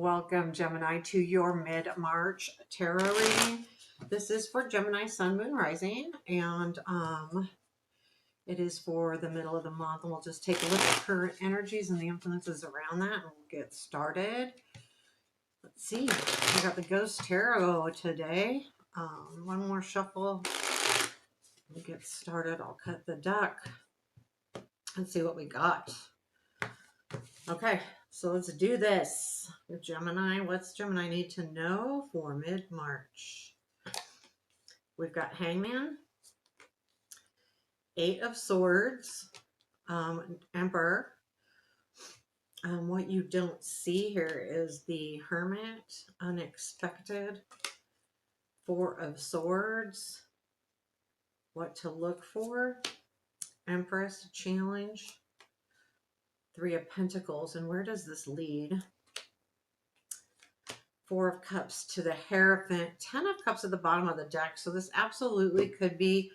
Welcome, Gemini, to your mid-March tarot reading. This is for Gemini, Sun, Moon, Rising, and it is for the middle of the month. And we'll just take a look at current energies and the influences around that, and we'll get started. Let's see. We got the Ghost Tarot today. One more shuffle. We'll get started. I'll cut the deck and see what we got. Okay. So let's do this. With Gemini, what's Gemini need to know for mid-March? We've got Hangman, Eight of Swords, Emperor. What you don't see here is the Hermit, Unexpected, Four of Swords, what to look for, Empress, Challenge, Three of Pentacles, and where does this lead? Four of Cups to the Hierophant, 10 of Cups at the bottom of the deck. So this absolutely could be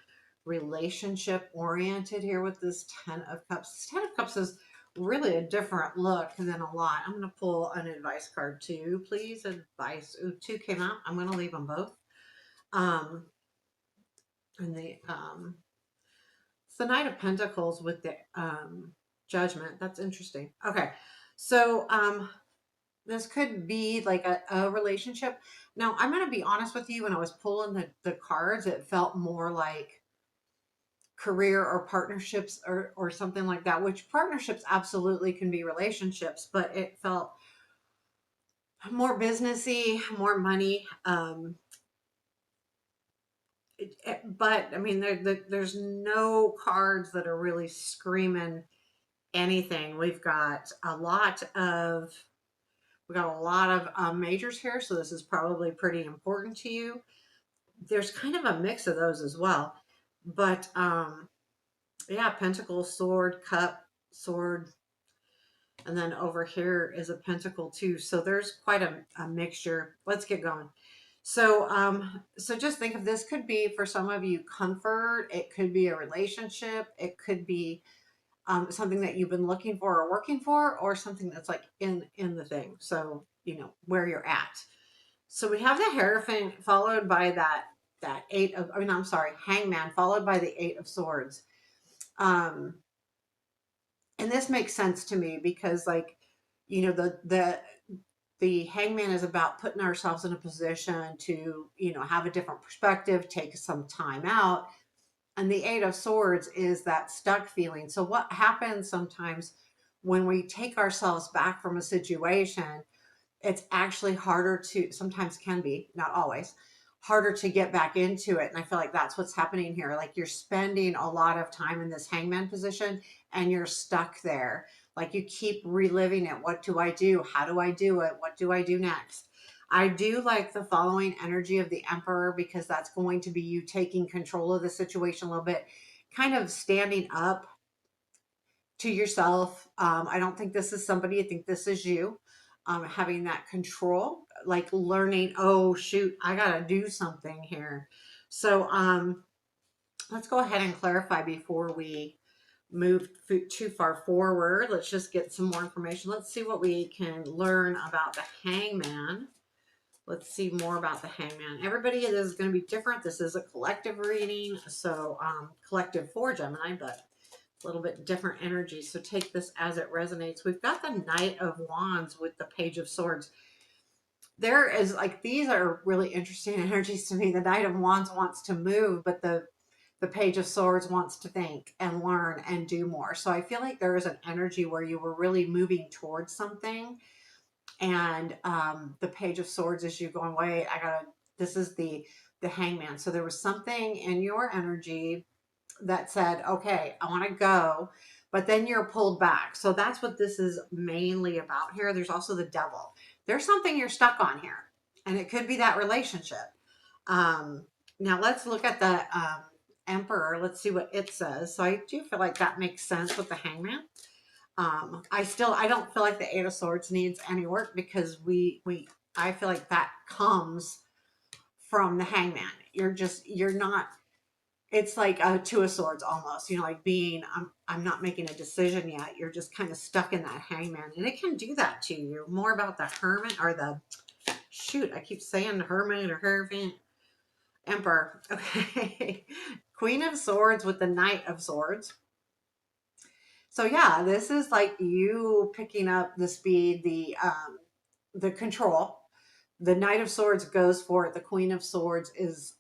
relationship oriented here with this 10 of Cups. This 10 of Cups is really a different look than a lot. I'm going to pull an advice card too, please. Advice. Ooh, two came out. I'm going to leave them both. And it's the Knight of Pentacles with the Judgment. That's interesting. Okay. So, this could be like a relationship. Now, I'm going to be honest with you. When I was pulling the cards, it felt more like career or partnerships or something like that, which partnerships absolutely can be relationships, but it felt more businessy, more money. But I mean, there's no cards that are really screaming anything. We've got a lot of majors here, so this is probably pretty important to you. There's kind of a mix of those as well, but yeah, Pentacle, Sword, Cup, Sword, and then over here is a Pentacle too. So there's quite a mixture. Let's get going. So so just think of this could be for some of you comfort. It could be a relationship. It could be something that you've been looking for or working for, or something that's like in the thing. So, you know, where you're at. So we have the Hierophant followed by that Hangman followed by the Eight of Swords. And this makes sense to me because, like, you know, the Hangman is about putting ourselves in a position to, you know, have a different perspective, take some time out. And the Eight of Swords is that stuck feeling. So what happens sometimes when we take ourselves back from a situation, it's actually harder to, sometimes can be, not always, harder to get back into it. And I feel like that's what's happening here. Like you're spending a lot of time in this Hangman position and you're stuck there. Like you keep reliving it. What do I do? How do I do it? What do I do next? I do like the following energy of the Emperor because that's going to be you taking control of the situation a little bit, kind of standing up to yourself. I don't think this is somebody. I think this is you having that control, like learning, oh, shoot, I got to do something here. So let's go ahead and clarify before we move too far forward. Let's just get some more information. Let's see what we can learn about the Hangman. Let's see more about the Hangman. Everybody is going to be different. This is a collective reading, so collective for Gemini, but a little bit different energy. So take this as it resonates. We've got the Knight of Wands with the Page of Swords. There is like, these are really interesting energies to me. The Knight of Wands wants to move, but the Page of Swords wants to think and learn and do more. So I feel like there is an energy where you were really moving towards something. And the Page of Swords is you going, wait, this is the Hangman. So there was something in your energy that said, okay, I want to go, but then you're pulled back. So that's what this is mainly about here. There's also the Devil. There's something you're stuck on here, and it could be that relationship. Now let's look at the Emperor. Let's see what it says. So I do feel like that makes sense with the Hangman. I don't feel like the Eight of Swords needs any work because I feel like that comes from the Hangman. You're not It's like a two of swords almost, like being, I'm not making a decision yet. You're just kind of stuck in that hangman, and it can do that to you. More about the hermit or the, shoot, I keep saying the hermit or hermit, emperor. Okay. Queen of Swords with the Knight of Swords. So yeah, this is like you picking up the speed, the control. The Knight of Swords goes for it. The Queen of Swords is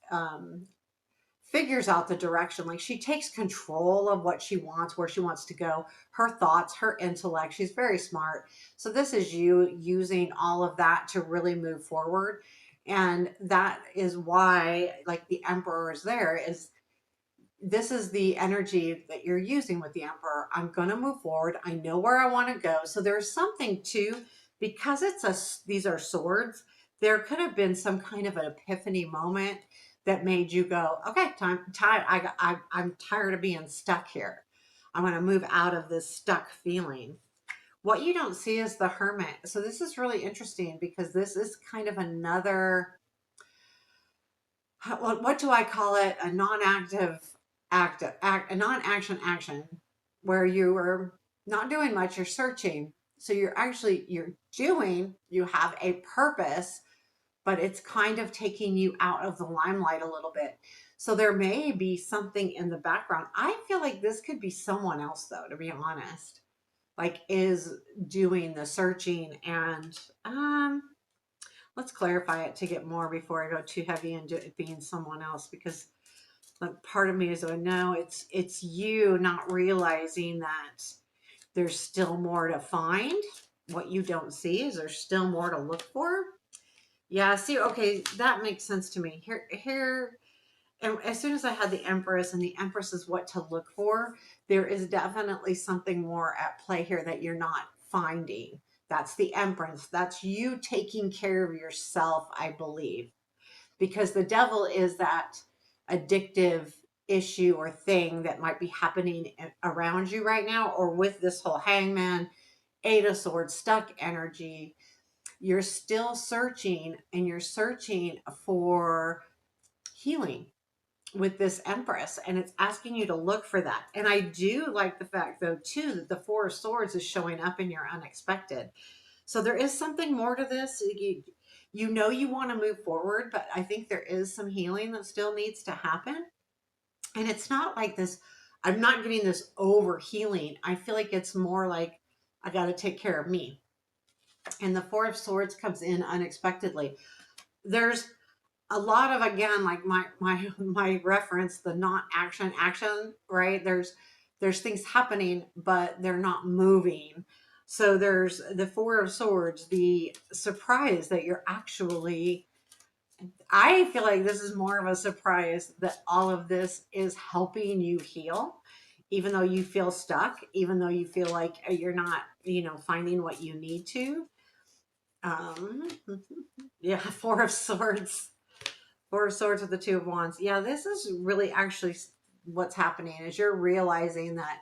figures out the direction. Like she takes control of what she wants, where she wants to go, her thoughts, her intellect. She's very smart. So this is you using all of that to really move forward. And that is why, like, the Emperor is there, is this is the energy that you're using with the Emperor. I'm going to move forward. I know where I want to go. So there's something too, because these are swords. There could have been some kind of an epiphany moment that made you go, okay, time. I'm tired of being stuck here. I'm going to move out of this stuck feeling. What you don't see is the Hermit. So this is really interesting because this is kind of another, what do I call it? A non-active a non-action action, where you are not doing much, you're searching. So you're doing, you have a purpose, but it's kind of taking you out of the limelight a little bit. So there may be something in the background. I feel like this could be someone else though, to be honest, like is doing the searching. And let's clarify it to get more before I go too heavy into it being someone else, because like part of me is going, no, it's you not realizing that there's still more to find. What you don't see is there's still more to look for. Yeah, see, okay, that makes sense to me. Here, and as soon as I had the Empress, and the Empress is what to look for, there is definitely something more at play here that you're not finding. That's the Empress. That's you taking care of yourself, I believe, because the devil is that addictive issue or thing that might be happening around you right now, or with this whole hangman, eight of swords, stuck energy. You're still searching, and you're searching for healing with this Empress, and it's asking you to look for that. And I do like the fact though too that the four of swords is showing up in your unexpected. So there is something more to this. You want to move forward, but I think there is some healing that still needs to happen. And it's not like this, I'm not getting this over healing. I feel like it's more like I got to take care of me. And the four of swords comes in unexpectedly. There's a lot of, again, like my reference, the not action, right? There's things happening, but they're not moving. So there's the four of swords, the surprise that you're actually, I feel like this is more of a surprise that all of this is helping you heal, even though you feel stuck, even though you feel like you're not, finding what you need to. um yeah, four of swords. Four of Swords with the Two of Wands. Yeah, this is really actually what's happening, is you're realizing that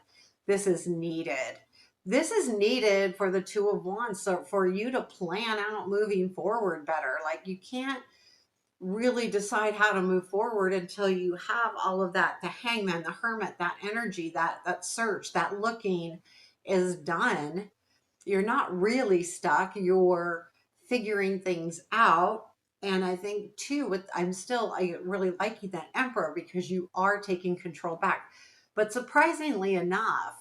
this is needed. This is needed for the Two of Wands. So for you to plan out moving forward better, like you can't really decide how to move forward until you have all of that, the hangman, the hermit, that energy, that search, that looking is done. You're not really stuck. You're figuring things out. And I think too, I really like you, that Emperor, because you are taking control back. But surprisingly enough,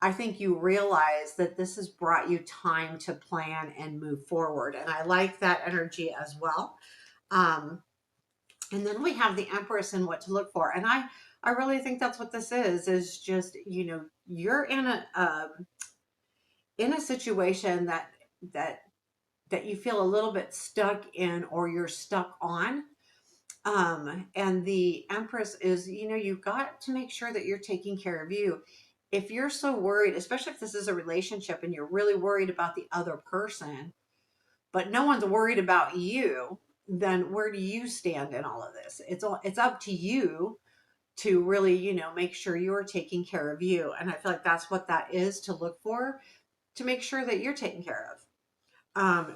I think you realize that this has brought you time to plan and move forward. And I like that energy as well. Um, and then we have the Empress and what to look for. And I really think that's what this is just, you're in a situation that that you feel a little bit stuck in, or you're stuck on. And the Empress is, you've got to make sure that you're taking care of you. If you're so worried, especially if this is a relationship and you're really worried about the other person, but no one's worried about you, then where do you stand in all of this? It's up to you to really, make sure you're taking care of you. And I feel like that's what that is to look for, to make sure that you're taken care of.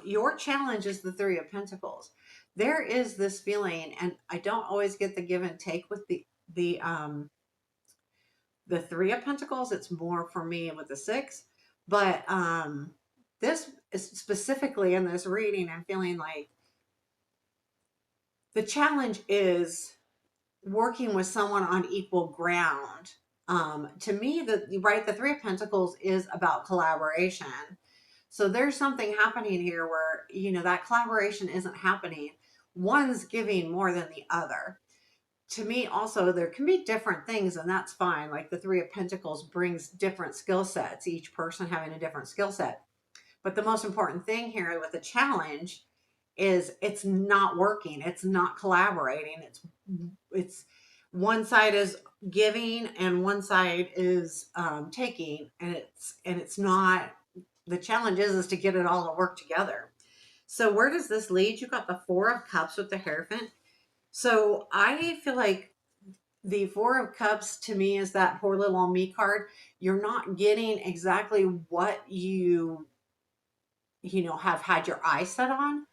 Your challenge is the Three of Pentacles. There is this feeling, and I don't always get the give and take with the Three of Pentacles. It's more for me with the Six, but this is specifically in this reading, I'm feeling like the challenge is working with someone on equal ground. To me, the Three of Pentacles is about collaboration. So there's something happening here where, that collaboration isn't happening. One's giving more than the other. To me, also, there can be different things, and that's fine. Like the Three of Pentacles brings different skill sets, each person having a different skill set. But the most important thing here with the challenge is it's not working. It's not collaborating. It's one side is giving and one side is taking, and it's not. The challenge is to get it all to work together. So where does this lead? You got the Four of Cups with the Hierophant. So I feel like the Four of Cups to me is that poor little me card. You're not getting exactly what have had your eyes set on,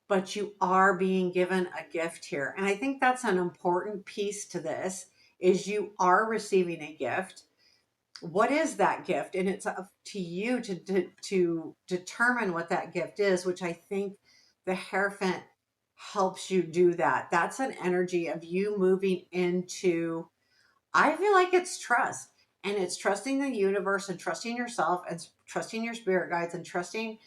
but you are being given a gift here. And I think that's an important piece to this is you are receiving a gift. What is that gift? And it's up to you to determine what that gift is, which I think the Hierophant helps you do that. That's an energy of you moving into, I feel like it's trust. And it's trusting the universe and trusting yourself and trusting your spirit guides and trusting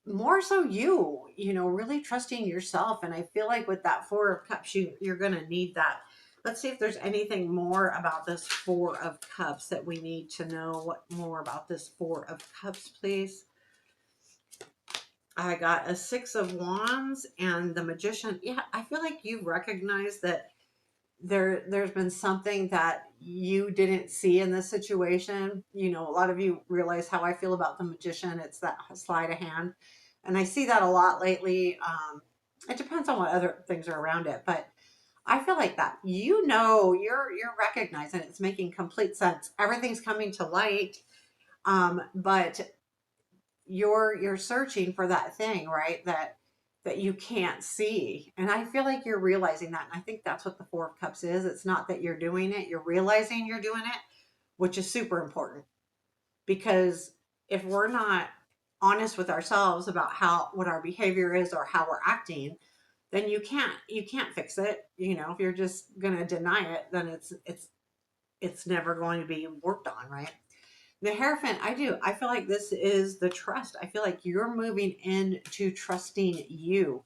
more so really trusting yourself. And I feel like with that Four of Cups, you're going to need that. Let's see if there's anything more about this Four of Cups that we need to know. What more about this Four of Cups, please? I got a Six of Wands and the Magician. Yeah, I feel like you recognize that there's been something that you didn't see in this situation. A lot of you realize how I feel about the Magician. It's that sleight of hand. And I see that a lot lately. It depends on what other things are around it, but I feel like that. You're recognizing it's making complete sense. Everything's coming to light. But you're searching for that thing, right? That you can't see. And I feel like you're realizing that. And I think that's what the Four of Cups is. It's not that you're doing it, you're realizing you're doing it, which is super important. Because if we're not honest with ourselves about what our behavior is or how we're acting, then you can't fix it. If you're just gonna deny it, then it's never going to be worked on, right? The Hierophant, I feel like this is the trust. I feel like you're moving into trusting you,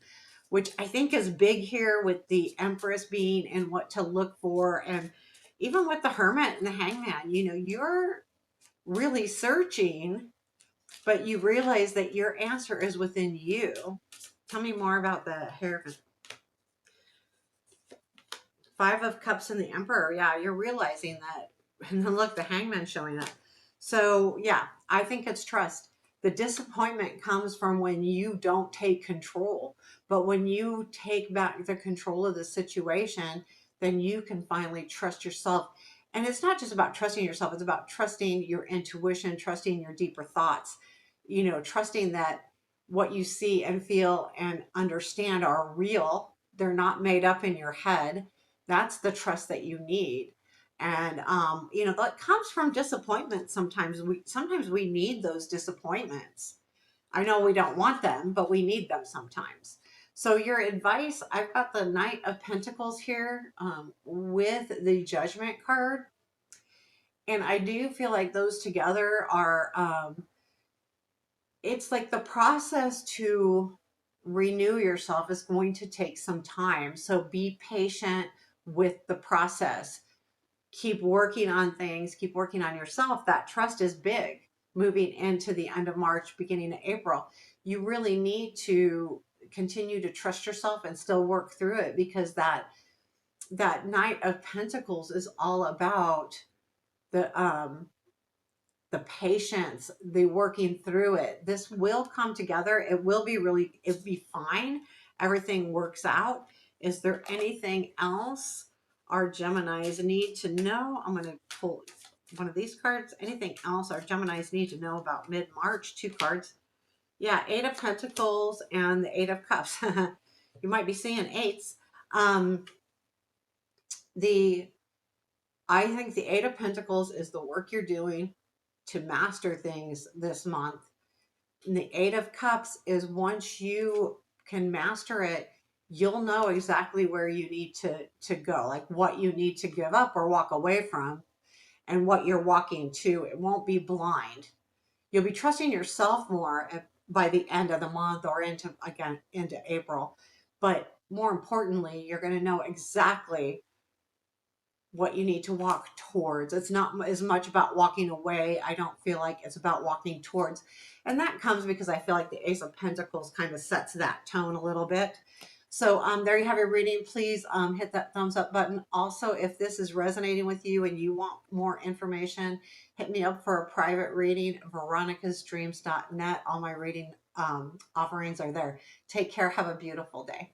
which I think is big here with the Empress being and what to look for. And even with the Hermit and the Hangman, you're really searching, but you realize that your answer is within you. Tell me more about the Hierophant. Five of Cups and the Emperor. Yeah, you're realizing that. And then look, the Hangman showing up. So yeah, I think it's trust. The disappointment comes from when you don't take control. But when you take back the control of the situation, then you can finally trust yourself. And it's not just about trusting yourself, it's about trusting your intuition, trusting your deeper thoughts, trusting that what you see and feel and understand are real. They're not made up in your head. That's the trust that you need. And that comes from disappointment. Sometimes we need those disappointments. I know we don't want them, but we need them sometimes. So your advice, I've got the Knight of Pentacles here with the Judgment card. And I do feel like those together are, it's like the process to renew yourself is going to take some time. So be patient with the process. Keep working on things, keep working on yourself. That trust is big moving into the end of March, beginning of April. You really need to continue to trust yourself and still work through it, because that Knight of Pentacles is all about the patience, the working through it. This will come together. It'll be fine. Everything works out. Is there anything else our Geminis need to know? I'm going to pull one of these cards. Anything else our Geminis need to know about mid-March? Two cards. Yeah, Eight of Pentacles and the Eight of Cups. You might be seeing eights. The I think the Eight of Pentacles is the work you're doing to master things this month. And the Eight of Cups is once you can master it, you'll know exactly where you need to go, like what you need to give up or walk away from and what you're walking to. It won't be blind. You'll be trusting yourself more by the end of the month or into April. But more importantly, you're going to know exactly what you need to walk towards. It's not as much about walking away. I don't feel like it's about walking towards. And that comes because I feel like the Ace of Pentacles kind of sets that tone a little bit. So there you have your reading. Please hit that thumbs up button. Also, if this is resonating with you and you want more information, hit me up for a private reading, veronicasdreams.net. All my reading offerings are there. Take care. Have a beautiful day.